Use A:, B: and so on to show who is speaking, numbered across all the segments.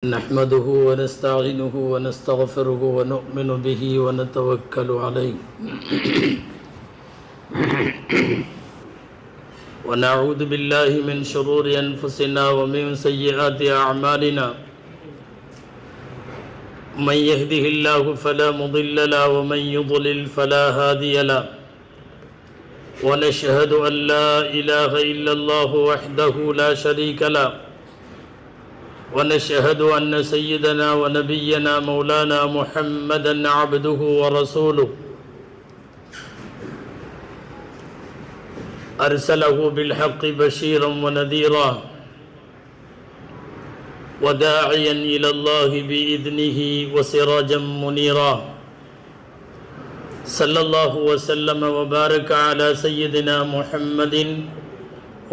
A: نحمده ونستعينه ونستغفره ونؤمن به ونتوكل عليه ونعوذ بالله من شرور أنفسنا ومن سيئات أعمالنا من يهده الله فلا مضل له ومن يضلل فلا هادي له ونشهد أن لا إله إلا الله وحده لا شريك له ونشهد أن سيدنا ونبينا مولانا محمدا عبده ورسوله أرسله بالحق بشيرا ونذيرا وداعيا إلى الله بإذنه وسراجا منيرا صلى الله وسلم وبارك على سيدنا محمد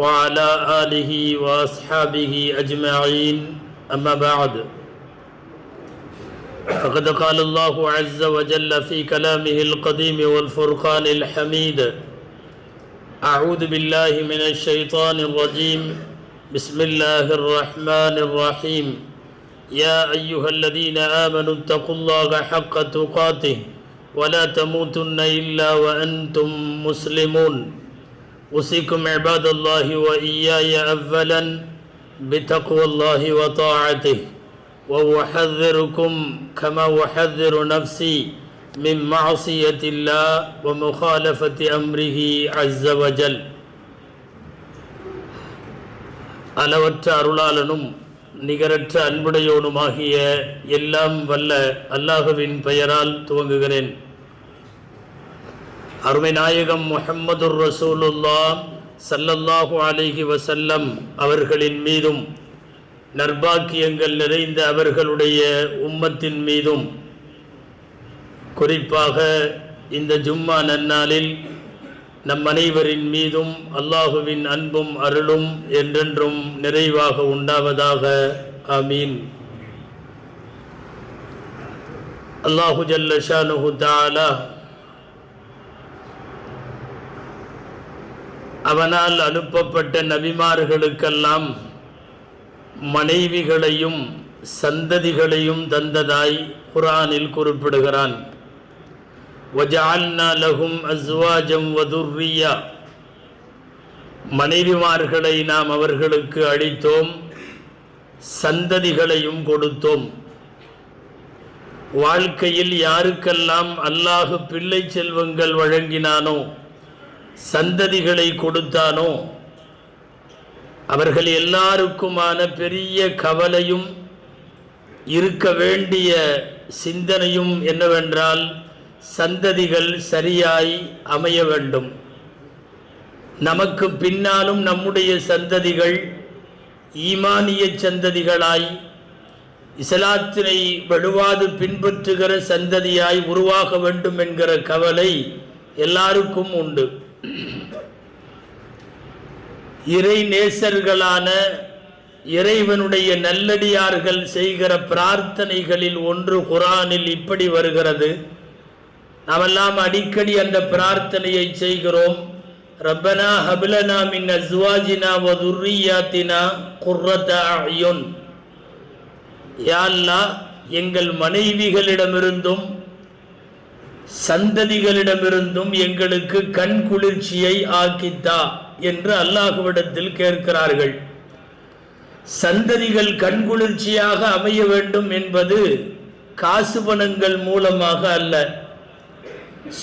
A: وعلى آله وأصحابه أجمعين أما بعد فقد قال الله عز وجل في كلامه القديم والفرقان الحميد أعوذ بالله من الشيطان الرجيم بسم الله الرحمن الرحيم يا أيها الذين آمنوا اتقوا الله حق تقاته ولا تموتن إلا وأنتم مسلمون أوصيكم عباد الله وإياي أولا بتقوى الله وطاعته وأحذركم كما أحذر نفسي من معصية الله ومخالفة أمره عز وجل. அளவற்ற அருளாளனும் நிகரற்ற அன்புடையோனுமாகிய எல்லாம் வல்ல அல்லாஹுவின் பெயரால் துவங்குகிறேன். அருமை நாயகம் முஹம்மதுர் ரசூலுல்லாஹ் ஸல்லல்லாஹு அலைஹி வஸல்லம் அவர்களின் மீதும் நற்பாக்கியங்கள் நிறைந்த அவர்களுடைய உம்மத்தின் மீதும் குறிப்பாக இந்த ஜும்மா நன்னாளில் நம் அனைவரின் மீதும் அல்லாஹுவின் அன்பும் அருளும் என்றென்றும் நிறைவாக உண்டாவதாக. ஆமீன். அல்லாஹு ஜல்ல ஷானுஹு தஆலா அவனால் அனுப்பப்பட்ட நபிமார்களுக்கெல்லாம் மனைவிகளையும் சந்ததிகளையும் தந்ததாய் குர்ஆனில் குறிப்பிடுகிறான். வஜஅல்னா லஹும் அஸ்வாஜம் வதுர்ரியா, மனைவிமார்களை நாம் அவர்களுக்கு அளித்தோம், சந்ததிகளையும் கொடுத்தோம். வாழ்க்கையில் யாருக்கெல்லாம் அல்லாஹ் பிள்ளை செல்வங்கள் வழங்கினானோ, சந்ததிகளை கொடுத்தானோ, அவர்கள் எல்லாருக்குமான பெரிய கவலையும் இருக்க வேண்டிய சிந்தனையும் என்னவென்றால் சந்ததிகள் சரியாய் அமைய வேண்டும். நமக்கு பின்னாலும் நம்முடைய சந்ததிகள் ஈமானிய சந்ததிகளாய் இஸ்லாத்தினை வலுவாது பின்பற்றுகிற சந்ததியாய் உருவாக வேண்டும் என்கிற கவலை எல்லாருக்கும் உண்டு. இறை நேசர்களான இறைவனுடைய நல்லடியார்கள் செய்கிற பிரார்த்தனைகளில் ஒன்று குர்ஆனில் இப்படி வருகிறது. நாமெல்லாம் அடிக்கடி அந்த பிரார்த்தனையை செய்கிறோம். ரப்பனா ஹப்லனா மின் அஸ்வாஜினா வ துர்ரியாத்தினா குர்ரத அயுன். யா அல்லாஹ், எங்கள் மனைவிகளிடமிருந்தும் சந்ததிகளிடமிருந்தும் எங்களுக்கு கண் குளிர்ச்சியை ஆக்கித்தா என்று அல்லாஹ்விடத்தில் கேட்கிறார்கள். சந்ததிகள் கண் குளிர்ச்சியாக அமைய வேண்டும் என்பது காசு பணங்கள் மூலமாக அல்ல,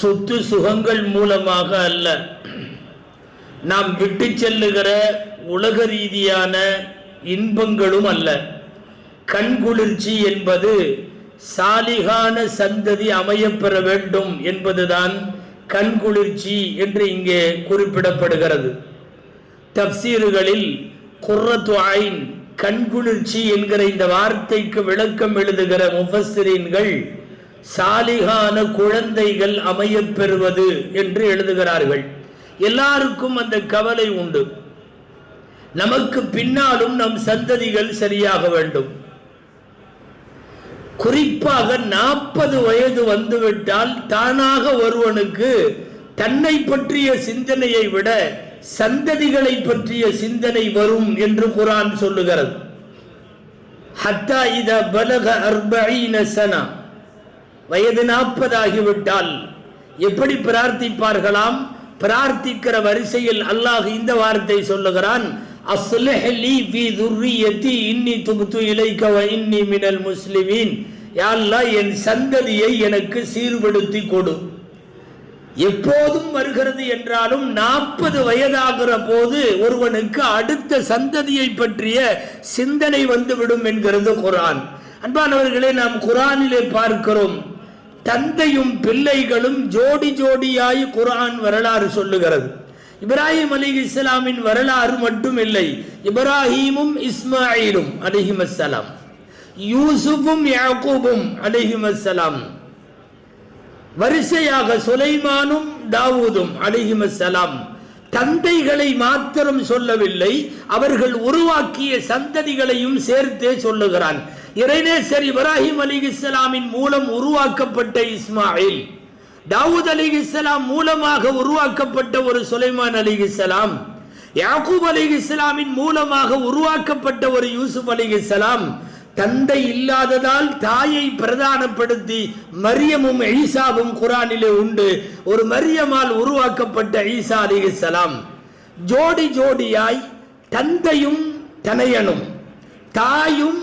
A: சொத்து சுகங்கள் மூலமாக அல்ல, நாம் விட்டு செல்லுகிற உலக ரீதியான இன்பங்களும் அல்ல. கண் குளிர்ச்சி என்பது சாலிகான சந்ததி அமையப்பெற வேண்டும் என்பதுதான் கண்குளிர்ச்சி என்று இங்கே குறிப்பிடப்படுகிறது. தப்சீறுகளில் குர்ரத்து ஐன், கண்குளிர்ச்சி என்கிற இந்த வார்த்தைக்கு விளக்கம் எழுதுகிற முஃபஸ்ஸிரீன்கள் சாலிகான குழந்தைகள் அமையப்பெறுவது என்று எழுதுகிறார்கள். எல்லாருக்கும் அந்த கவலை உண்டு. நமக்கு பின்னாலும் நம் சந்ததிகள் சரியாக வேண்டும். குறிப்பாக 40 வயது வந்துவிட்டால் தானாக ஒருவனுக்கு தன்னை பற்றிய சிந்தனையை விட சந்ததிகளை பற்றிய சிந்தனை வரும் என்று குர்ஆன் சொல்லுகிறது. ஹத்தா இதா பலக 40 சனா, வயது 40 ஆகிவிட்டால் எப்படி பிரார்த்திப்பார்களாம்? பிரார்த்திக்கிற வரிசையில் அல்லாஹ் இந்த வார்த்தை சொல்லுகிறான், அஸ்லிஹ் லீ ஃபீ துர்ரியத்தி இன்னி துப்து இலைக வ இன்னி மினல் முஸ்லிமீன். யா அல்லாஹ், என் சந்ததியை எனக்கு சீர்படுத்தி கொடு. எப்போதும் வருகிறது என்றாலும் 40 வயதாகிற போது ஒருவனுக்கு அடுத்த சந்ததியை பற்றிய சிந்தனை வந்துவிடும் என்கிறது குர்ஆன். அன்பானவர்களே, நாம் குர்ஆனிலே பார்க்கிறோம், தந்தையும் பிள்ளைகளும் ஜோடி ஜோடியாய் குர்ஆன் வரலாறு சொல்லுகிறது. இப்ராஹிம் அலைஹிஸ்ஸலாமின் வரலாறு மட்டும் இல்லை, இப்ராஹீமும் இஸ்மாயிலும் அலைஹிமஸ்ஸலாம், யூசுஃபும் யாக்கூபும் அலைஹிமஸ்ஸலாம், வரிசையாக சுலைமானும் தாவூதும் அலைஹிமஸ்ஸலாம் தந்தைகளை மாத்திரம் சொல்லவில்லை, அவர்கள் உருவாக்கிய சந்ததிகளையும் சேர்த்தே சொல்லுகிறான். இறைநேசர் இப்ராஹிம் அலைஹிஸ்ஸலாமின் மூலம் உருவாக்கப்பட்ட இஸ்மாயில், தாவூத் அலைஹிஸ்ஸலாம் மூலமாக உருவாக்கப்பட்ட ஒரு சுலைமான் அலைஹிஸ்ஸலாம், யாக்கூப் அலைஹிஸ்ஸலாமின் மூலமாக உருவாக்கப்பட்ட ஒரு யூசுப் அலைஹிஸ்ஸலாம், தந்தை இல்லாததால் தாயை பிரதானப்படுத்தி மரியமும் ஈசாவும் குர்ஆனிலே உண்டு. ஒரு மரியமால் உருவாக்கப்பட்ட ஈசா அலைஹிஸ்ஸலாம், ஜோடி ஜோடியாய் தந்தையும் தனையனும் தாயும்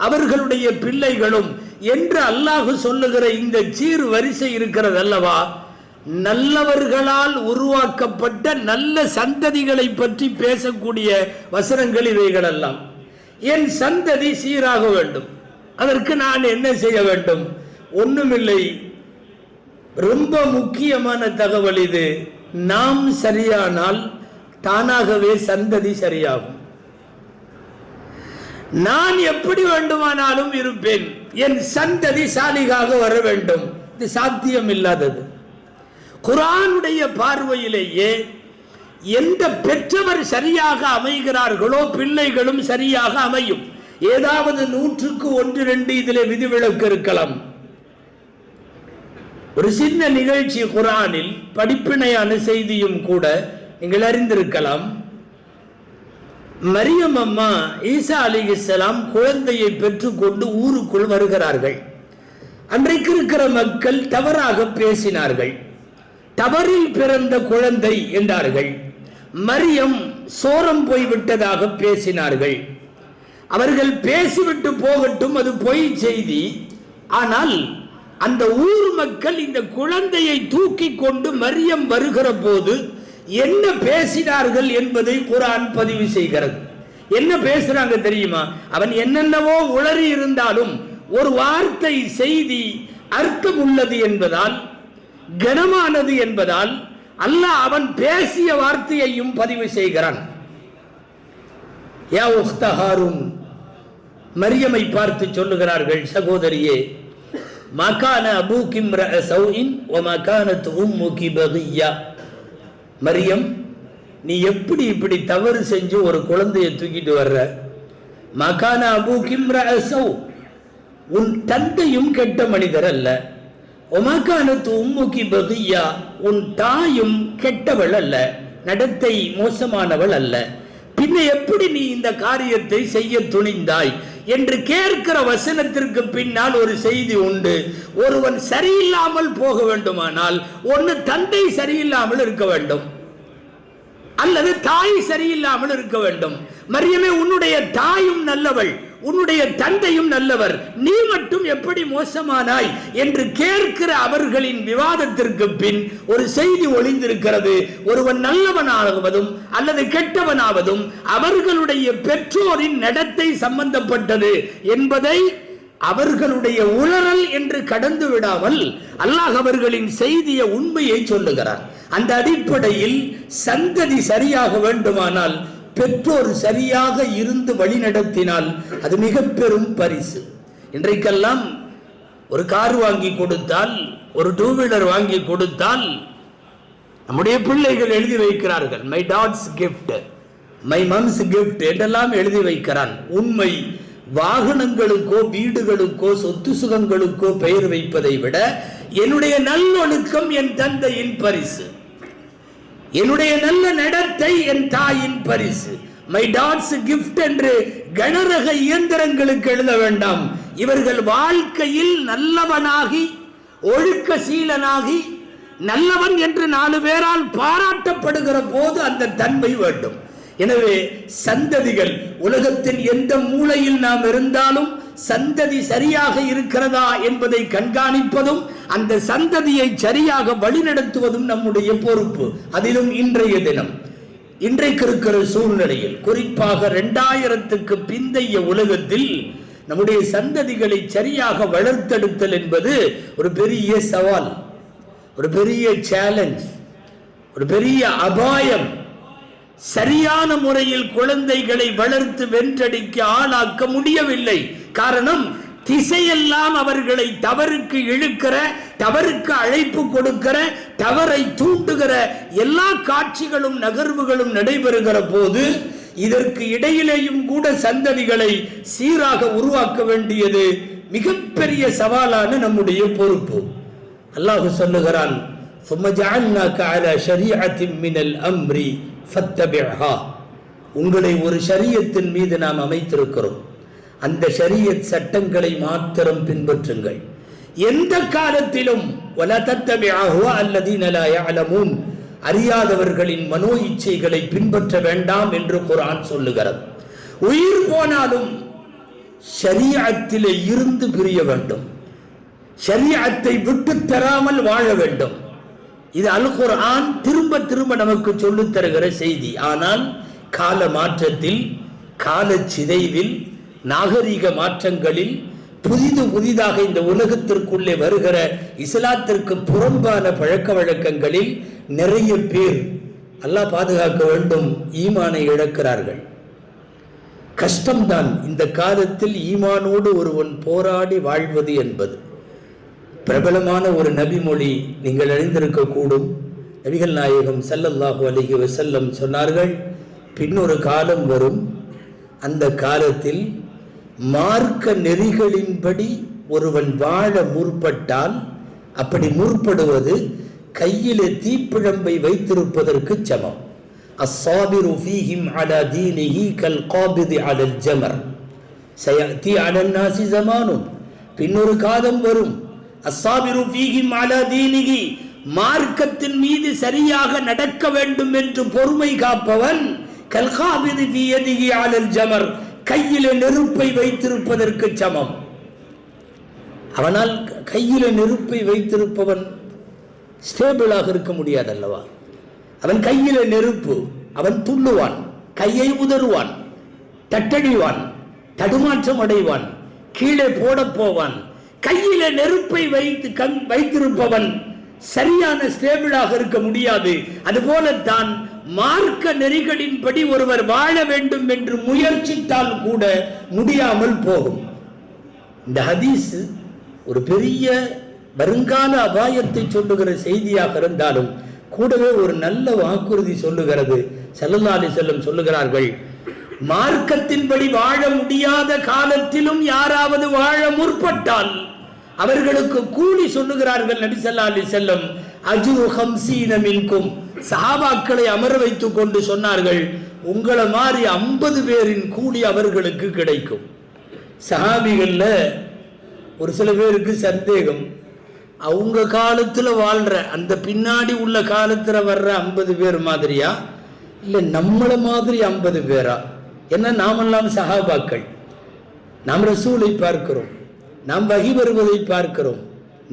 A: அவர்களுடைய பிள்ளைகளும் என்று அல்லாஹ் சொல்லுகிற இந்த சீர் வரிசை இருக்கிறது அல்லவா, நல்லவர்களால் உருவாக்கப்பட்ட நல்ல சந்ததிகளை பற்றி பேசக்கூடிய வசனங்கள் இவைகள் எல்லாம். என் சந்ததி சீராக வேண்டும், அதற்கு நான் என்ன செய்ய வேண்டும்? ஒண்ணுமில்லை, ரொம்ப முக்கியமான தகவல் இது. நாம் சரியானால் தானாகவே சந்ததி சரியாகும். நான் எப்படி வேண்டுமானாலும் இருப்பேன், என் சந்ததி சாலிகாக வர வேண்டும். இது சாத்தியம் இல்லாதது. குர்ஆனுடைய பார்வையிலேயே எந்த பெற்றவர் சரியாக அமைகிறார்களோ பிள்ளைகளும் சரியாக அமையும். ஏதாவது 100க்கு 1-2 இதிலே விதிவிலக்கு இருக்கலாம். ஒரு சின்ன நிகழ்ச்சி குர்ஆனில் படிப்பினையான செய்தியும் கூட நீங்கள் அறிந்திருக்கலாம். மரியம் அம்மா ஈசா அலைஹிஸ்ஸலாம் குழந்தையை பெற்றுக்கொண்டு ஊருக்குள் வருகிறார்கள். அன்றைக்கு இருக்கிற மக்கள் தவறாக பேசினார்கள். தவறில் பிறந்த குழந்தை என்றார்கள். மரியம் சோரம் போய்விட்டதாக பேசினார்கள். அவர்கள் பேசிவிட்டு போகட்டும், அது பொய் செய்தி. ஆனால் அந்த ஊர் மக்கள் இந்த குழந்தையை தூக்கி கொண்டு மரியம் வருகிற போது என்ன பேசினார்கள் என்பதை குர்ஆன் பதிவு செய்கிறது. என்ன பேசுறாங்க தெரியுமா? அவன் என்னென்னவோ உளறி இருந்தாலும் ஒரு வார்த்தை செய்தி அர்த்தம் உள்ளது என்பதால், கனமானது என்பதால் அல்லாஹ் அவன் பேசிய வார்த்தையையும் பதிவு செய்கிறான். யா உக்த ஹாரூன், மரியமை பார்த்து சொல்லுகிறார்கள், சகோதரியே, மகான அபூகி இம்ரஅ ஸௌஇன் வ மகானத் உம்முகி பகிய்யா. மரியம், நீ எப்படி இப்படி தவறு செஞ்சு ஒரு குழந்தையை தூக்கிட்டு வர்ற? மகான அபூகி இம்ரஅ ஸௌ, உன் தந்தையும் கெட்ட மனிதர் அல்ல. ஒமகானத்து உம்முகி பகிய்யா, உன் தாயும் கெட்டவள் அல்ல, நடத்தை மோசமானவள் அல்ல. பின்ன எப்படி நீ இந்த காரியத்தை செய்ய துணிந்தாய் என்று கேட்கிற வசனத்திற்கு பின்னால் ஒரு செய்தி உண்டு. ஒருவன் சரியில்லாமல் போக வேண்டுமானால் ஒன்னு தந்தை சரியில்லாமல் இருக்க வேண்டும், அல்லது தாய் சரியில்லாமல் இருக்க வேண்டும். மரியமே, உன்னுடைய தாயும் நல்லவள், உன்னுடைய தந்தையும் நல்லவர், நீ மட்டும் எப்படி மோசமானாய் என்று கேட்கிற அவர்களின் விவாதத்திற்கு பின் ஒரு செய்தி ஒளிந்திருக்கிறது. ஒருவன் நல்லவனாவதும் அல்லது கெட்டவனாவதும் அவர்களுடைய பெற்றோரின் நடத்தை சம்பந்தப்பட்டது என்பதை அவர்களுடைய உளறல் என்று கடந்து விடாமல் அல்லாஹ் அவர்களின் செய்திய உண்மையை சொல்லுகிறார். அந்த அடிப்படையில் சந்ததி சரியாக வேண்டுமானால் பெற்றோர் சரியாக இருந்து வழிநடத்தினால் அது மிக பெரும் பரிசு. இன்றைக்கெல்லாம் ஒரு கார் வாங்கி கொடுத்தால், ஒரு 2 வீலர் வாங்கி கொடுத்தால் நம்முடைய பிள்ளைகள் எழுதி வைக்கிறார்கள், my dad's gift, my mum's gift என்றெல்லாம் எழுதி வைக்கிறான். உண்மை, வாகனங்களுக்கோ வீடுகளுக்கோ சொத்து சுகங்களுக்கோ பெயர் வைப்பதை விட என்னுடைய நல்லொழுக்கம் என் தந்தையின் பரிசு, என்னுடைய நல்ல நடத்தை என் தாயின் பரிசு. மை டாட்ஸ் கிஃப்ட் என்று கனரக இயந்திரங்களுக்கு எழுத வேண்டாம். இவர்கள் வாழ்க்கையில் நல்லவனாகி ஒழுக்கசீலனாகி நல்லவன் என்று 4 பேரால் பாராட்டப்படுகிற போது அந்த தன்மை வேண்டும். எனவே சந்ததிகள் உலகத்தின் எந்த மூலையில் நாம் இருந்தாலும் சந்ததி சரியாக இருக்கிறதா என்பதை கண்காணிப்பதும் அந்த சந்ததியை சரியாக வழிநடத்துவதும் நம்முடைய பொறுப்பு. அதிலும் இன்றைய தினம் இன்றைக்கு இருக்கிற சூழ்நிலையில் குறிப்பாக 2000க்கு பிந்தைய உலகத்தில் நம்முடைய சந்ததிகளை சரியாக வளர்த்தெடுத்தல் என்பது ஒரு பெரிய சவால், ஒரு பெரிய சேலஞ்ச், ஒரு பெரிய அபாயம். சரியான முறையில் குழந்தைகளை வளர்த்து வென்றடிக்க ஆளாக்க முடியவில்லை. காரணம், திசையெல்லாம் அவர்களை தவறுக்கு இழுக்கிற, தவறுக்கு அழைப்பு கொடுக்கிற, தவறை தூண்டுகிற எல்லா காட்சிகளும் நகர்வுகளும் நடைபெறுகிற போது இதற்கு இடையிலேயும் கூட சந்ததிகளை சீராக உருவாக்க வேண்டியது மிகப்பெரிய சவாலான நம்முடைய பொறுப்பு. அல்லாஹ் சொல்லுகிறான், உங்களை ஒரு ஷரியத்தின் மீது நாம் அமைத்திருக்கிறோம், அந்த ஷரியத் சட்டங்களை மாத்திரம் பின்பற்றுங்கள். எந்த காலத்திலும் அறியாதவர்களின் மனோ இச்சைகளை பின்பற்ற வேண்டாம் என்று குர்ஆன் சொல்லுகிறது. உயிர் போனாலும் ஷரியத்திலே இருந்து பிரிய வேண்டும், ஷரியத்தை விட்டு தராமல் வாழ வேண்டும். இது அல் குர்ஆன் திரும்ப திரும்ப நமக்கு சொல்லித் தருகிற செய்தி. ஆனால் கால மாற்றத்தில், கால சிதைவில், நாகரிக மாற்றங்களில் புதிதாக இந்த உலகத்திற்குள்ளே வருகிற இஸ்லாத்திற்கு புறம்பான பழக்க வழக்கங்களில் நிறைய பேர், அல்லாஹ் பாதுகாக்க வேண்டும், ஈமானை இழக்கிறார்கள். கஷ்டம்தான் இந்த காலத்தில் ஈமானோடு ஒருவன் போராடி வாழ்வது என்பது. பிரபலமான ஒரு நபிமொழி நீங்கள் அறிந்திருக்க கூடும். நபிகள் நாயகம் ஸல்லல்லாஹு அலைஹி வஸல்லம் சொன்னார்கள், பின்னொரு காலம் வரும், அந்த காலத்தில் மார்க்க நெறிகளின்படி ஒருவன் வாழ முற்பட்டால் அப்படி முற்படுவது கையிலே தீப்பிழம்பை வைத்திருப்பதற்கு சமம். அஸ்ஸாபிரு ஃபீஹிம் அலா தீனிஹி கல் காபிதி அலல் ஜமர் சயஅதி அலன் நாஸி ஸமானுன். பின்னொரு காலம் வரும், அஸ்ஸாபிரு ஃபீஹிம் அலா தீனிஹி, மார்க்கத்தின் மீது சரியாக நடக்க வேண்டும் என்று பொறுமை காப்பவன் கல் காபிதி ஃபீ யதிஹி அலல் ஜமர், கையிலே நெருப்பை வைத்திருப்பதற்கு சமம். அவனால் கையிலே நெருப்பை வைத்திருப்பவன் ஸ்டேபிளாக இருக்க முடியாது அல்லவா? அவன் கையிலே நெருப்பு, அவன் துள்ளுவான், கையை உதறுவான், தட்டடிவான், தடுமாற்றம் அடைவான், கீழே போட போவான். கையிலே நெருப்பை வைத்திருப்பவன் சரியான ஸ்டேபிளாக இருக்க முடியாது. அதுபோலத்தான் மார்க்க நெறிகளின்படி ஒருவர் வாழ வேண்டும் என்று முயற்சித்தால் கூட முடியாமல் போகும். இந்த ஹதீஸ் ஒரு பெரிய வருங்கால அபாயத்தை சொல்லுகிற செய்தியாக இருந்தாலும் கூடவே ஒரு நல்ல வாக்குறுதி சொல்லுகிறது. ஸல்லல்லாஹு அலைஹி வஸல்லம் சொல்லுகிறார்கள், மார்க்கத்தின்படி வாழ முடியாத காலத்திலும் யாராவது வாழ முற்பட்டால் அவர்களுக்கு கூலி சொல்லுகிறார்கள் நபி ஸல்லல்லாஹு அலைஹி வஸல்லம், அஜ்ரு 50 மின்கும். சஹாபாக்களை அமர வைத்துக் கொண்டு சொன்னார்கள், உங்களை மாதிரி 50 பேரின் கூலி அவர்களுக்கு கிடைக்கும். சஹாபிகள்ல ஒரு சில பேருக்கு சந்தேகம், அவங்க காலத்துல வாழ்ற அந்த பின்னாடி உள்ள காலத்துல வர்ற 50 பேர் மாதிரியா இல்ல நம்மள மாதிரி 50 பேரா? ஏன்னா நாமெல்லாம் சஹாபாக்கள், நாம் ரசூலை பார்க்கிறோம், நாம் வஹி வருவதை பார்க்கிறோம்.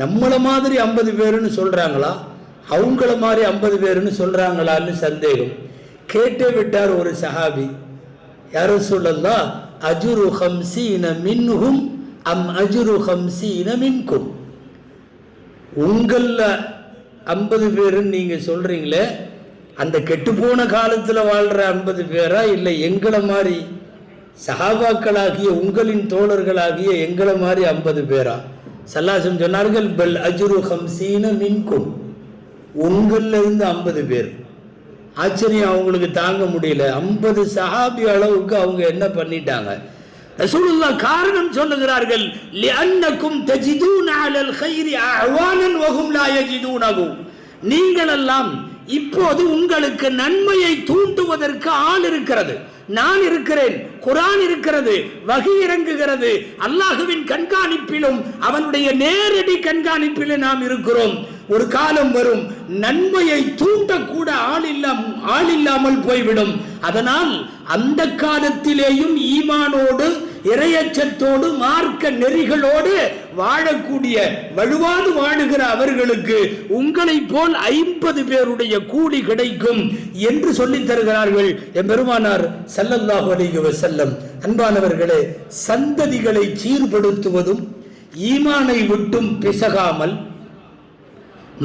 A: நம்மள மாதிரி 50 பேருன்னு சொல்றாங்களா, அவங்கள மாதிரி 50 பேருன்னு சொல்றாங்களான்னு சந்தேகம். கேட்டே விட்டார் ஒரு சஹாபி, யா ரசூலல்லாஹ், அஜ்ரு 50 மின்ஹும் அம் அஜ்ரு 50 மின்கும்? உங்கள 50 பேருன்னு நீங்க சொல்றீங்களே, அந்த கெட்டுப்போன காலத்துல வாழ்ற 50 பேரா இல்லை எங்களை மாதிரி சஹாபாக்களாகிய உங்களின் தோழர்களாகிய எங்களை மாதிரி 50 பேரா? ஸல்லல்லாஹு சொன்னார்கள், பல் அஜ்ரு 50 மின்கும், உங்கள இருந்து 50 பேர். ஆச்சரியம் அவங்களுக்கு தாங்க முடியல. 50 சஹாபி அளவுக்கு அவங்க என்ன பண்ணிட்டாங்க? ரசூலுல்லாஹ் காரணம் சொல்லுகிறார்கள், லிஅன்னகும் தஜிதூன அலல் கைரி அஅவானன் வஹும் லா யஜிதூனஹு. நீங்கள் எல்லாம் இப்போது உங்களுக்கு நன்மையை தூண்டுவதற்கு ஆள் இருக்கிறது, நான் இருக்கிறேன், குர்ஆன் இருக்கிறது, வஹி இறங்குகிறது. அல்லாஹ்வின் கண்காணிப்பிலும் அவனுடைய நேரடி கண்காணிப்பிலும் நாம் இருக்கிறோம். ஒரு காலம் வரும், நன்மையை தூண்டக்கூட ஆள் இல்லாமல் போய்விடும். அதனால் அந்த காலத்திலேயும் ஈமானோடு இறையச்சத்தோடு மார்க்க நெறிகளோடு வாழக்கூடிய வலுவாது வாழுகிற அவர்களுக்கு உங்களை போல் 50 பேருடைய கூலி கிடைக்கும் என்று சொல்லித் தருகிறார்கள் எம்பெருமானார் ஸல்லல்லாஹு அலைஹி வஸல்லம். அன்பானவர்களே, சந்ததிகளை சீர்படுத்துவதும் ஈமானை விட்டும் பிசகாமல்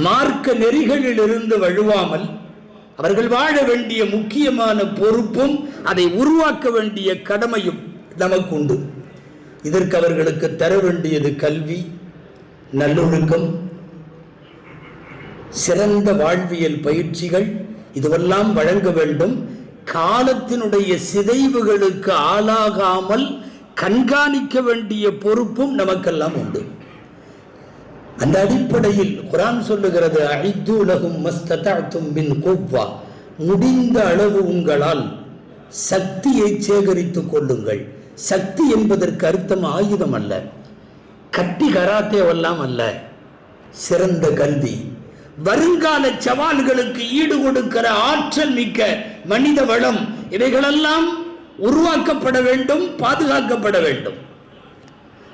A: மார்க்க நெறிகளில் இருந்து வழுவாமல் அவர்கள் வாழ வேண்டிய முக்கியமான பொறுப்பும் அதை உருவாக்க வேண்டிய கடமையும் நமக்கு உண்டு. இதற்கு அவர்களுக்கு தர வேண்டியது கல்வி, நல்லொழுக்கம், சிறந்த வாழ்வியல் பயிற்சிகள், இதுவெல்லாம் வழங்க வேண்டும். காலத்தினுடைய சிதைவுகளுக்கு ஆளாகாமல் கண்காணிக்க வேண்டிய பொறுப்பும் நமக்கெல்லாம் உண்டு. அந்த அடிப்படையில் குர்ஆன் சொல்லுகிறது, அஇது லஹும் மஸ்ததஅதும் மின் குவ்வா, முடிந்த அளவு உங்களால் சக்தியை சேகரித்துக் கொள்ளுங்கள். சக்தி என்பதற்கு அர்த்தம் ஆயுதம் அல்ல, கத்தி கராத்தேவெல்லாம் அல்ல, சிறந்த கல்வி, வருங்கால சவால்களுக்கு ஈடு கொடுக்கிற ஆற்றல் மிக்க மனித வளம், இவைகளெல்லாம் உருவாக்கப்பட வேண்டும், பாதுகாக்கப்பட வேண்டும்.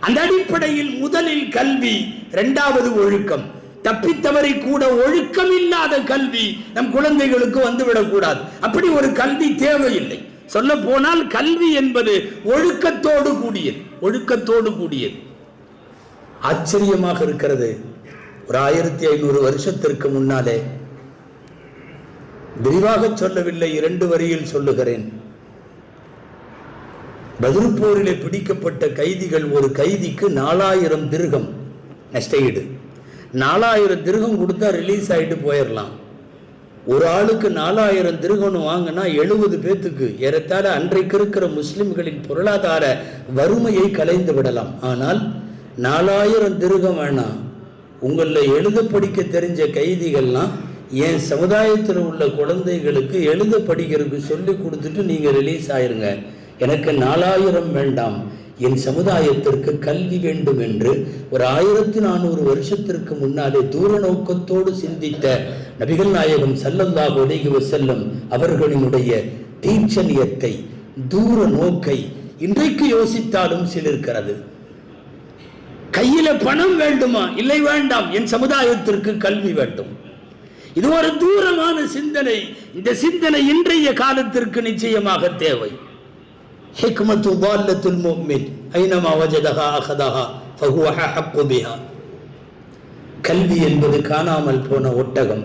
A: அந்த அடிப்படையில் முதலில் கல்வி, இரண்டாவது ஒழுக்கம். தப்பித்தவரை கூட ஒழுக்கம் இல்லாத கல்வி நம் குழந்தைகளுக்கு வந்துவிடக் கூடாது. அப்படி ஒரு கல்வி தேவையில்லை. சொல்ல போனால் கல்வி என்பது ஒழுக்கத்தோடு கூடியது. ஆச்சரியமாக இருக்கிறது. ஒரு 1500 வருஷத்திற்கு முன்னாலே, விரிவாக சொல்லவில்லை, 2 வரியில் சொல்லுகிறேன். பத்ர் போரிலே பிடிக்கப்பட்ட கைதிகள், ஒரு கைதிக்கு 4000 திர்ஹம் நஷ்டஈடு. 4000 திர்ஹம் கொடுத்தா ரிலீஸ் ஆகிட்டு போயிடலாம். ஒரு ஆளுக்கு 4000 திர்ஹம் வாங்கினா 70 பேத்துக்கு ஏறத்தாழ அன்றைக்கு இருக்கிற முஸ்லிம்களின் பொருளாதார வறுமையை கலைந்து விடலாம். ஆனால் 4000 திர்ஹம் வேணாம், உங்களில் எழுத படிக்க தெரிஞ்ச கைதிகள்லாம் என் சமுதாயத்தில் உள்ள குழந்தைகளுக்கு எழுத படிக்கிறதுக்கு சொல்லி கொடுத்துட்டு நீங்கள் ரிலீஸ் ஆயிருங்க, எனக்கு 4000 வேண்டாம், என் சமுதாயத்திற்கு கல்வி வேண்டும் என்று ஒரு 1400 வருஷத்திற்கு முன்னாலே தூர நோக்கத்தோடு சிந்தித்த நபிகள் நாயகம் ஸல்லல்லாஹு அலைஹி வஸல்லம் அவர்களினுடைய தீட்சணியத்தை, தூர நோக்கை இன்றைக்கு யோசித்தாலும் சிலிர்க்கிறது. கையில பணம் வேண்டுமா? இல்லை, வேண்டாம், என் சமுதாயத்திற்கு கல்வி வேண்டும். இது ஒரு தூரமான சிந்தனை. இந்த சிந்தனை இன்றைய காலத்திற்கு நிச்சயமாக தேவை. ஹிக்மத்து தால்லத்துல் முஃமின் ஐனமா வஜதஹா அஹதஹா ஃபஹுவ அஹக்கு பிஹா. கல்வி என்பது காணாமல் போன ஒட்டகம்.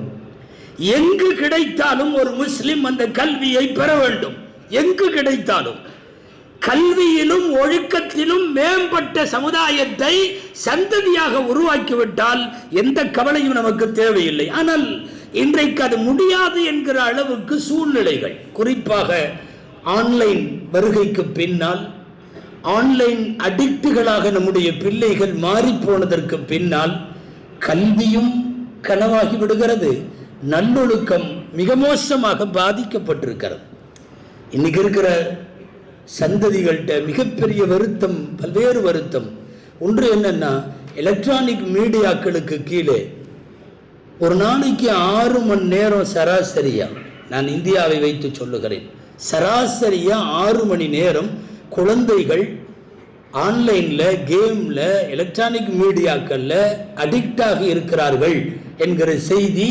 A: எங்கு கிடைத்தாலும் ஒரு முஸ்லிம் அந்த கல்வியை பெற வேண்டும். எங்கு கிடைத்தாலும் கல்வியிலும் ஒழுக்கத்திலும் மேம்பட்ட சமுதாயத்தை சந்ததியாக உருவாக்கிவிட்டால் எந்த கவலையும் நமக்கு தேவையில்லை. ஆனால் இன்றைக்கு அது முடியாது என்கிற அளவுக்கு சூழ்நிலைகள், குறிப்பாக ஆன்லைன் வருகைக்கு பின்னால், ஆன்லைன் அடிக்டுகளாக நம்முடைய பிள்ளைகள் மாறி போனதற்கு பின்னால் கல்வியும் கனவாகி விடுகிறது. நல்லொழுக்கம் மிக மோசமாக பாதிக்கப்பட்டிருக்கிறது. இன்னைக்கு இருக்கிற சந்ததிகள்கிட்ட மிகப்பெரிய வருத்தம், பல்வேறு வருத்தம். ஒன்று என்னன்னா, எலக்ட்ரானிக் மீடியாக்களுக்கு கீழே ஒரு நாளைக்கு 6 மணி நேரம் சராசரியா, நான் இந்தியாவை வைத்து சொல்லுகிறேன், சராசரியா 6 மணி நேரம் குழந்தைகள் ஆன்லைன்ல, கேம்ல, எலக்ட்ரானிக் மீடியாக்கள்ல அடிக்டாக இருக்கிறார்கள் என்கிற செய்தி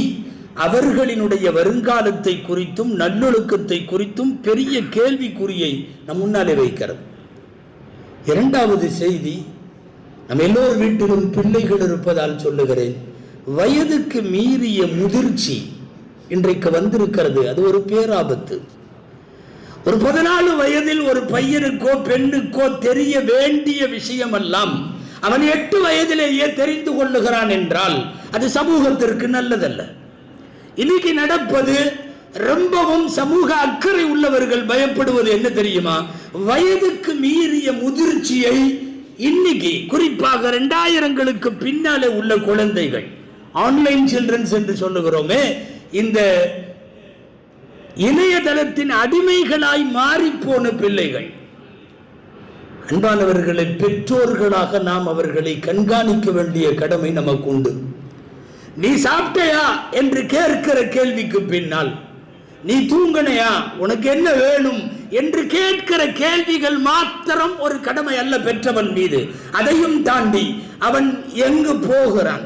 A: அவர்களினுடைய வருங்காலத்தை குறித்தும் நல்லொழுக்கத்தை குறித்தும் பெரிய கேள்விக்குறியை நம் முன்னாலே வைக்கிறது. இரண்டாவது செய்தி, நம்ம எல்லோர் வீட்டிலும் பிள்ளைகள் இருப்பதால் சொல்லுகிறேன், வயதுக்கு மீறிய முதிர்ச்சி இன்றைக்கு வந்திருக்கிறது. அது ஒரு பேராபத்து. ஒரு 14 வயதில் ஒரு பையனுக்கோ பெண்ணுக்கோ தெரிய வேண்டிய விஷயமெல்லாம் அவன் 8 வயதிலேயே தெரிந்து கொள்ளுகிறான் என்றால் அது சமூகத்திற்கு நல்லதல்ல. இன்னைக்கு நடப்பது, ரொம்பவும் சமூக அக்கறை உள்ளவர்கள் பயப்படுவது என்ன தெரியுமா? வயதுக்கு மீறிய முதிர்ச்சியை இன்னைக்கு குறிப்பாக 2000களுக்கு பின்னாலே உள்ள குழந்தைகள், ஆன்லைன் சில்ட்ரன்ஸ் என்று சொல்லுகிறோமே, இந்த இணையதளத்தின் அடிமைகளாய் மாறிப்போன பிள்ளைகள். அன்பானவர்களை, பெற்றோர்களாக நாம் அவர்களை கண்காணிக்க வேண்டிய கடமை நமக்கு உண்டு. நீ சாப்பிட்டையா என்று கேட்கிற கேள்விக்கு பின்னால், நீ தூங்கனையா, உனக்கு என்ன வேணும் என்று கேட்கிற கேள்விகள் மாத்திரம் ஒரு கடமை அல்ல பெற்றவன் மீது. அதையும் தாண்டி அவன் எங்கு போகிறான்,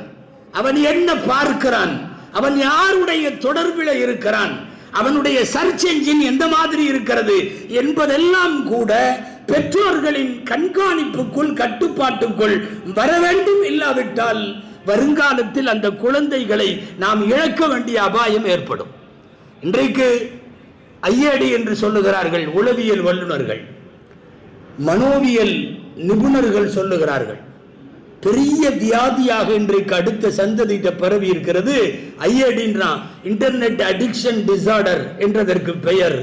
A: அவன் என்ன பார்க்கிறான், அவன் யாருடைய தொடர்பில் இருக்கிறான், அவனுடைய சர்ச் என்ஜின் எந்த மாதிரி இருக்கிறது என்பதெல்லாம் கூட பெற்றோர்களின் கண்காணிப்புக்குள், கட்டுப்பாட்டுக்குள் வர வேண்டும். இல்லாவிட்டால் வருங்காலத்தில் அந்த குழந்தைகளை நாம் இழக்க வேண்டிய அபாயம் ஏற்படும். இன்றைக்கு ஐஏடி என்று சொல்லுகிறார்கள் உளவியல் வல்லுநர்கள், மனோவியல் நிபுணர்கள் சொல்லுகிறார்கள், பெரிய வியாதியாக இன்றைக்கு அடுத்த சந்ததியிட்ட பரவி இருக்கிறது ஐஏடின்றா, இன்டர்நெட் அடிக்ஷன் டிசார்டர் என்றதற்கு பெயர்.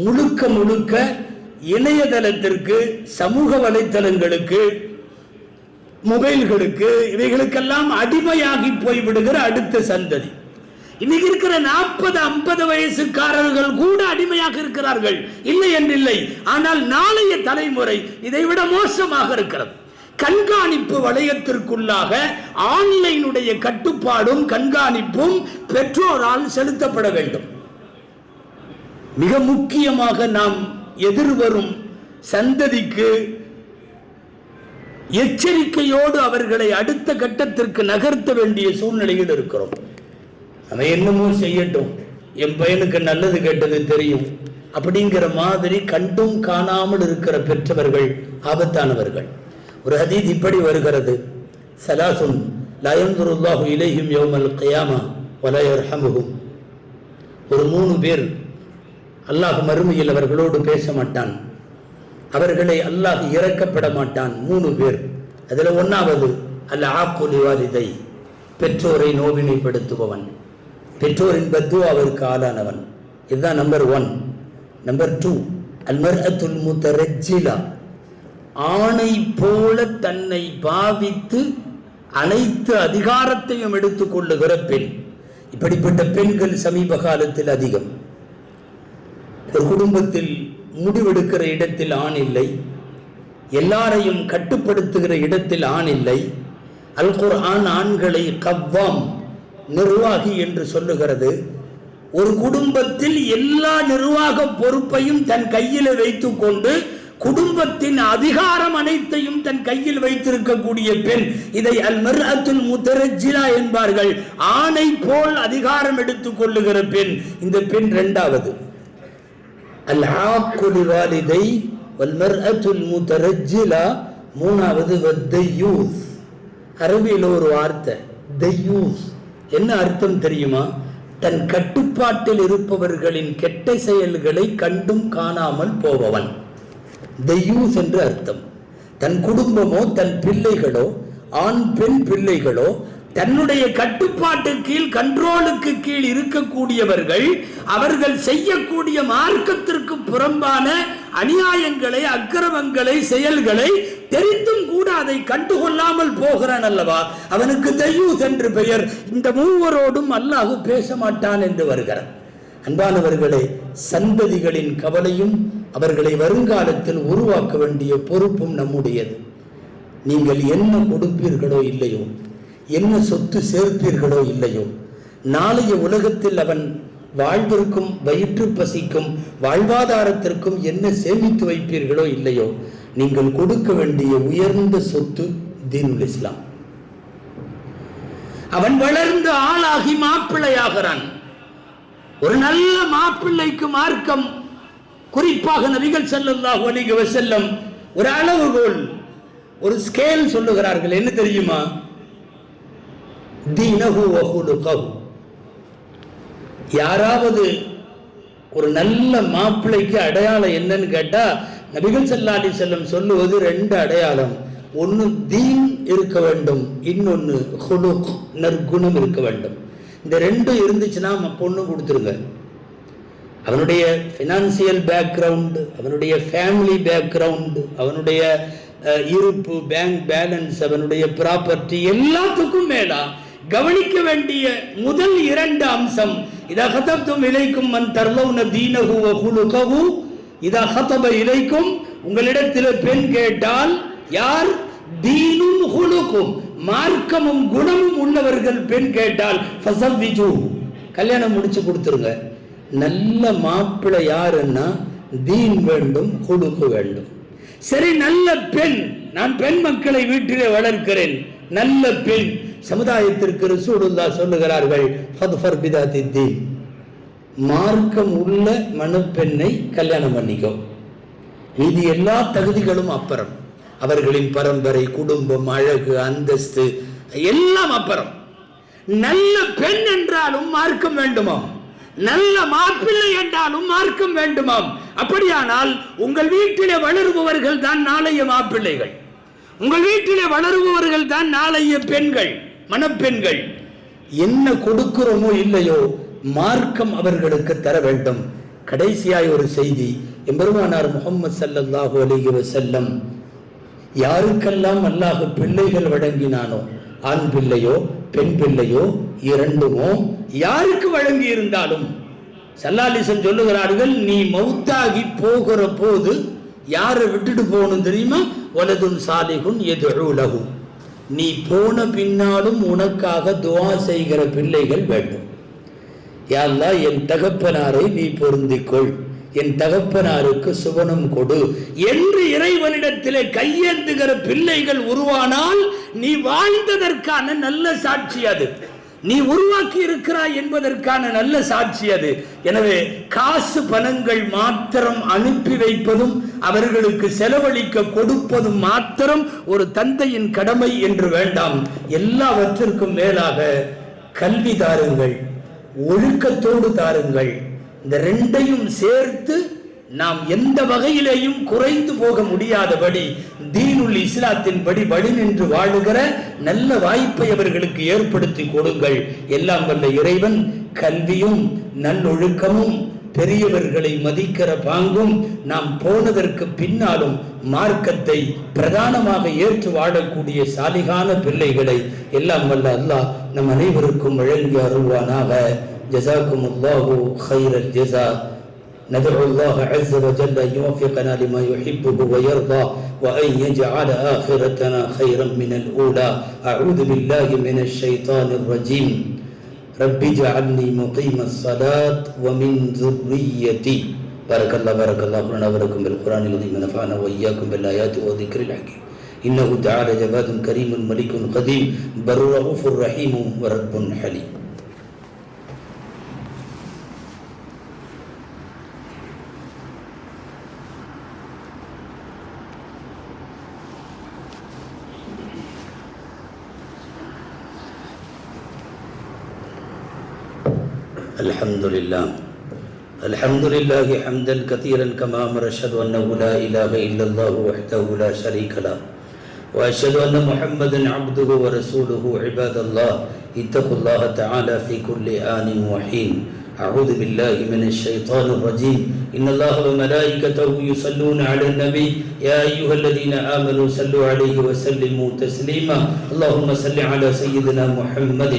A: முழுக்க முழுக்க இணையதளத்திற்கு, சமூக வலைத்தளங்களுக்கு, மொபைல்களுக்கு, இவைகளுக்கெல்லாம் அடிமையாகி போய்விடுகிற அடுத்த சந்ததி. இன்னைக்கு இருக்கிற 40-50 வயசுக்காரர்கள் கூட அடிமையாக இருக்கிறார்கள், இல்லை என்றில்லை. ஆனால் நாளைய தலைமுறை இதைவிட மோசமாக இருக்கிறது. கண்காணிப்பு வளையத்திற்குள்ளாக ஆன்லைனுடைய கட்டுப்பாடும் கண்காணிப்பும் பெற்றோரால் செலுத்தப்பட வேண்டும். மிக முக்கியமாக நாம் எதிர்வரும் சந்ததிக்கு எச்சரிக்கையோடு அவர்களை அடுத்த கட்டத்திற்கு நகர்த்த வேண்டிய சூழ்நிலையில் இருக்கிறோம். அவன் என்னமோ செய்யட்டும், என் பையனுக்கு நல்லது கெட்டது தெரியும் அப்படிங்கிற மாதிரி கண்டும் காணாமல் இருக்கிற பெற்றவர்கள் ஆபத்தானவர்கள். ஒரு ஹதீஸ் இப்படி வருகிறது, சலாசுன் லா யன்துருல்லாஹு இலைஹிம் யௌமல் கியாமா வலா யர்ஹமுஹும். ஒரு 3 பேர் அல்லாஹ் மறுமையில் அவர்களோடு பேச மாட்டான், அவர்களை அல்லாஹ் இறக்கப்பட மாட்டான். 3 பேர். அதில் 1வது அல் ஆக்குலி வாலிதை, பெற்றோரை நோவினைப்படுத்துபவன், பெற்றோரின் பத்துவா அவருக்கு ஆளானவன். இதுதான் நம்பர் 1. நம்பர் 2 அல் மர்அத்துல் முத்தரஜ்ஜிலா, ஆணை போல தன்னை பாவித்து அனைத்து அதிகாரத்தையும் எடுத்துக் கொள்ளுகிற பெண். இப்படிப்பட்ட பெண்கள் சமீப காலத்தில் அதிகம். ஒரு குடும்பத்தில் முடிவெடுக்கிற இடத்தில் ஆண் இல்லை, எல்லாரையும் கட்டுப்படுத்துகிற இடத்தில் ஆண் இல்லை. அல் குர்ஆன் ஆண்களை கவ்வாம், நிர்வாகி என்று சொல்லுகிறது. ஒரு குடும்பத்தில் எல்லா நிர்வாக பொறுப்பையும் தன் கையில் வைத்துக் கொண்டு குடும்பத்தின் அதிகாரம் அனைத்தையும் தன் கையில் வைத்திருக்கக்கூடிய பெண், இதை அல் மர்அத்துல் முத்தரஜ்ஜிலா என்பார்கள். ஆணை போல் அதிகாரம் எடுத்துக் கொள்ளுகிற பெண். இந்த பெண் 2வது. அல் ஆக்குலி வாலிதை வல் மர்அத்துல் முத்தரஜ்ஜிலா 3வது வத்தையூஸ். அரபியில் ஒரு வார்த்தை தையூஸ், என்ன அர்த்தம் தெரியுமா? தன் கட்டுப்பாட்டில் இருப்பவர்களின் கெட்ட செயல்களை கண்டும் காணாமல் போபவன், தையூஸ் என்று அர்த்தம். தன் குடும்பமோ தன் பிள்ளைகளோ, ஆண் பெண் பிள்ளைகளோ தன்னுடைய கட்டுப்பாட்டு கீழ், கண்ட்ரோலுக்கு கீழ் இருக்கக்கூடியவர்கள், அவர்கள் செய்யக்கூடிய மார்க்கத்திற்கு புறம்பான அநியாயங்களை, அக்கிரமங்களை, செயல்களை தெரிந்தும் கூட அதை கண்டுகொள்ளாமல் போகிறான் அல்லவா, அவனுக்கு தையூஸ் என்று பெயர். இந்த 3வரோடும் அல்லாஹ் பேச மாட்டான் என்று வருகிறார். அன்பானவர்களே, சந்ததிகளின் கவலையும் அவர்களை வருங்காலத்தில் உருவாக்க வேண்டிய பொறுப்பும் நம்முடையது. நீங்கள் என்ன கொடுப்பீர்களோ இல்லையோ, என்ன சொத்து சேர்ப்பீர்களோ இல்லையோ, நாளைய உலகத்தில் அவன் வாழ்விற்கும் வயிற்று பசிக்கும் வாழ்வாதாரத்திற்கும் என்ன சேமித்து வைப்பீர்களோ இல்லையோ, நீங்கள் கொடுக்க வேண்டிய உயர்ந்த சொத்து தீனுல் இஸ்லாம். அவன் வளர்ந்து ஆளாகி மாப்பிள்ளையாகிறான். ஒரு நல்ல மாப்பிள்ளைக்கு மார்க்கம், குறிப்பாக நபிகள் ஸல்லல்லாஹு அலைஹி வஸல்லம் ஒரு அளவுகோல், ஒரு ஸ்கேல் சொல்லுகிறார்கள். என்ன தெரியுமா? தீனஹு வ குலுகஹு. யாராவது ஒரு நல்ல மாப்பிள்ளைக்கு அடையாளம் என்னன்னு கேட்டா, நபிகள் ஸல்லல்லாஹு அலைஹி வஸல்லம் சொல்லுவது 2 அடையாளம். ஒன்னு தீன் இருக்க வேண்டும், இன்னொன்னு குலுக், நற்குணம் இருக்க வேண்டும். இந்த 2 இருந்துச்சுன்னா பொண்ணு கொடுத்துருங்க. அவனுடைய ஃபினான்சியல் பேக்ரவுண்டு, அவனுடைய ஃபேமிலி பேக்ரவுண்டு, அவனுடைய இருப்பு, பேங்க் பேலன்ஸ், அவனுடைய ப்ராப்பர்ட்டி, எல்லாத்துக்கும் மேலா கவனிக்க வேண்டிய முதல் 2 அம்சம், இதா கதப்தும் இலைக்கும் மன் தர்லவுன தீனஹு வ குலுகஹு, இதா கதப இலைக்கும், உங்களிடத்தில் பெண் கேட்டால் யார் தீனும் குலுக்கும், மார்க்கமும் குணமும் உள்ளவர்கள் பெண் கேட்டால் ஃபஸவ்விஜு, கல்யாணம் முடிச்சு கொடுத்துருங்க. நல்ல மாப்பிள்ளை யாருன்னா தீன் வேண்டும், குலுக்கு வேண்டும். சரி, நல்ல பெண், நான் பெண் மக்களை வீட்டிலே வளர்க்கிறேன், நல்ல பெண், சமுதாயத்திற்கு ரசூலுல்லாஹ் சொல்லுகிறார்கள் ஃபத்ஃபர் பிதாத்தி தீன், மார்க்கம் உள்ள மணப்பெண்ணை கல்யாணம் பண்ணிக்கோ. மீதி எல்லா தகுதிகளும் அப்புறம், அவர்களின் பரம்பரை, குடும்பம், அழகு, அந்தஸ்து எல்லாம் அப்புறம். நல்ல பெண் என்றாலும் மார்க்கம் வேண்டுமாம், நல்ல மாப்பிள்ளை என்றாலும் மார்க்கம் வேண்டுமாம். அப்படியானால் உங்கள் வீட்டிலே வளருபவர்கள் தான் நாளைய மாப்பிள்ளைகள், உங்கள் வீட்டிலே வளருபவர்கள் தான் நாளைய பெண்கள், மணப்பெண்கள். என்ன கொடுக்கிறோமோ இல்லையோ மார்க்கம் அவர்களுக்கு தர வேண்டும். கடைசியாய் ஒரு செய்தி, எம்பெருமானார் முஹம்மது ஸல்லல்லாஹு அலைஹி வஸல்லம் யாருக்கெல்லாம் அல்லாஹ் பிள்ளைகள் வழங்கினானோ, ஆண் பிள்ளையோ பெண் பிள்ளையோ இரண்டுமோ யாருக்கு வழங்கி இருந்தாலும் ஸல்லல்லாஹு அலைஹி வஸல்லம் சொல்லுகிறார்கள், நீ மௌத்தாகி போகிற போது யாரை விட்டுட்டு போகணும் தெரியுமா? வலதுன் சாலிஹுன் யதுஉ லஹு, நீ போன பின்னாலும் உனக்காக துஆ செய்கிற பிள்ளைகள் வேண்டும். யா அல்லாஹ், என் தகப்பனாரை நீ பொருந்திக்கொள், என் தகப்பனாருக்கு சுபனம் கொடு என்று இறைவனிடத்திலே கையேந்துகிற பிள்ளைகள் உருவானால் நீ வாழ்ந்ததற்கான நல்ல சாட்சி அது, நீ உருவாக்கி இருக்கிறாய் என்பதற்கான நல்ல சாட்சி அது. எனவே காசு பணங்கள் மாத்திரம் அனுப்பி வைப்பதும் அவர்களுக்கு செலவழிக்க கொடுப்பதும் மாத்திரம் ஒரு தந்தையின் கடமை என்று வேண்டாம். எல்லாவற்றிற்கும் மேலாக கல்வி தாருங்கள், ஒழுக்கத்தோடு தாருங்கள். இந்த 2ஐயும் சேர்த்து நாம் எந்த வகையிலேயும் குறைந்து போக முடியாதபடி தீனுல் இஸ்லாத்தின் படி வழி நின்று வாழுகிற நல்ல வாய்ப்பை அவர்களுக்கு ஏற்படுத்தி கொடுங்கள். எல்லாம் வல்ல இறைவன் கல்வியும் நல்லொழுக்கமும் பெரியவர்களை மதிக்கிற பாங்கும் நாம் போனதற்கு பின்னாலும் மார்க்கத்தை பிரதானமாக ஏற்று வாழக்கூடிய சாலிகான பிள்ளைகளை எல்லாம் வல்ல அல்லாஹ் நம் அனைவருக்கும் வழங்கி அருள்வானாக. ஜஸாக்குமுல்லாஹு கைரல் ஜஸா. ندعو الله عز وجل أن يوفقنا لما يحبه ويرضى وأن يجعل آخرتنا خيرا من الأولى. أعوذ بالله من الشيطان الرجيم. رب اجعلني مقيم الصلاة ومن ذريتي. بارك الله لنا ولكم بالقرآن العظيم ونفعنا وإياكم بالآيات والذكر الحكيم. إنه تعالى جواد كريم ملك قديم بر رؤوف رحيم ورب حليم. الحمد لله حمدا كثيرا كما أمر. أشهد أنه لا إله إلا الله وحده لا شريك له وأشهد أن محمدا عبده ورسوله. عباد الله اتقوا الله تعالى في كل آن وحين. أعوذ بالله من الشيطان الرجيم. إن الله وملائكته يصلون على النبي يا أيها الذين آمنوا صلوا عليه وسلموا تسليما. اللهم صل على سيدنا محمد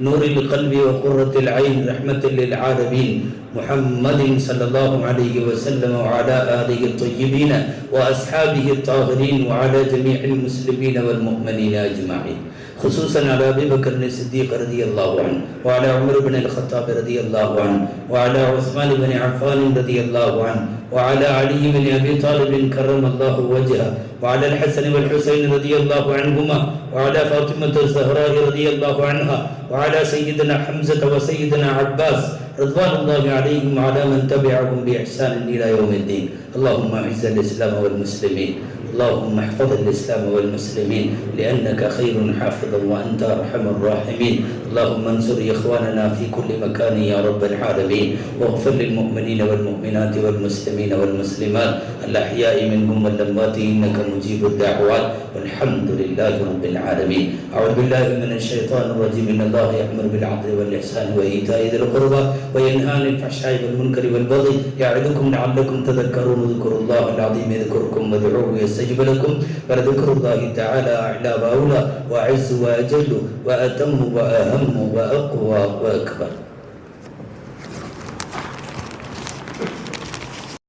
A: نور القلب وقرة العين رحمة للعالمين محمد صلى الله عليه وسلم وعلى آله الطيبين وأصحابه الطاهرين وعلى جميع المسلمين والمؤمنين أجمعين. خصوصا على أبي بكر الصديق رضي الله عنه وعلى عمر بن الخطاب رضي الله عنه وعلى عثمان بن عفان رضي الله عنه وعلى علي بن أبي طالب كرم الله وجهه وعلى الحسن والحسين رضي الله عنهما وعلى فاطمة الزهراء رضي الله عنها وعلى سيدنا حمزة وسيدنا عباس رضوان الله عليهم وعلى من تبعهم بإحسان إلى يوم الدين. اللهم أعز الإسلام والمسلمين. اللهم احفظ الإسلام والمسلمين لأنك خير حافظا وأنت أرحم الراحمين. اللهم انصر إخواننا في كل مكان يا رب العالمين. واغفر للمؤمنين والمؤمنات والمسلمين والمسلمات الأحياء منهم والأموات إنك مجيب الدعوات والحمد لله رب العالمين. أعوذ بالله من الشيطان الرجيم. إن الله يأمر بالعدل والإحسان وإيتاء ذي القربى وينهى عن الفحشاء والمنكر والبغي يعظكم لعلكم تذكرون. اذكروا الله العظيم يذكركم وادعوه يستجب يستجب لكم ولذكر الله تعالى أعلى وأولى وأعز وأجل وأتم وأهم وأقوى وأكبر.